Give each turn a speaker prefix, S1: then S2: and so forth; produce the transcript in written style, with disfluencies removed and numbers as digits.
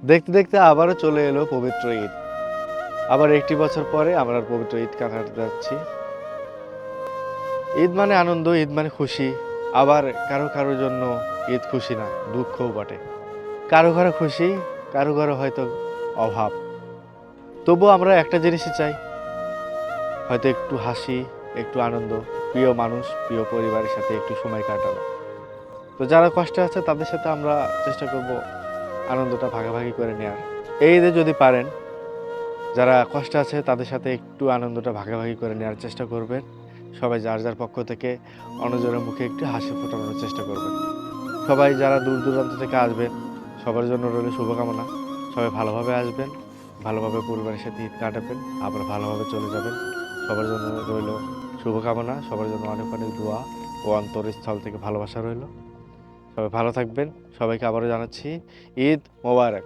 S1: দেখতে দেখতে আবারও চলে এলো পবিত্র ঈদ। আবার একটি বছর পরে আমরা পবিত্র ঈদ কাটাতে যাচ্ছি। ঈদ মানে আনন্দ, ঈদ মানে খুশি। আবার কারো কারো জন্য ঈদ খুশি না, দুঃখও বটে। কারো কারো খুশি, কারো কারো হয়তো অভাব। তবুও আমরা একটা জিনিসই চাই, হয়তো একটু হাসি, একটু আনন্দ, প্রিয় মানুষ, প্রিয় পরিবারের সাথে একটু সময় কাটানো। তো যারা কষ্টে আছে তাদের সাথে আমরা চেষ্টা করব আনন্দটা ভাগাভাগি করে নেয়ার। এই ঈদে যদি পারেন, যারা কষ্টে আছে তাদের সাথে একটু আনন্দটা ভাগাভাগি করে নেওয়ার চেষ্টা করবেন। সবাই যার যার পক্ষ থেকে অন্যজনের মুখে একটু হাসি ফোটানোর চেষ্টা করবেন। সবাই যারা দূর দূরান্ত থেকে আসবেন, সবার জন্য রইল শুভকামনা। সবাই ভালোভাবে আসবেন, ভালোভাবে পরিবারের সাথে ঈদ কাটাবেন, আবার ভালোভাবে চলে যাবেন। সবার জন্য রইল শুভকামনা, সবার জন্য অনেক অনেক দোয়া ও অন্তরস্থল থেকে ভালোবাসা রইল। সবাই ভালো থাকবেন। সবাইকে আবারও জানাচ্ছি ঈদ মোবারক।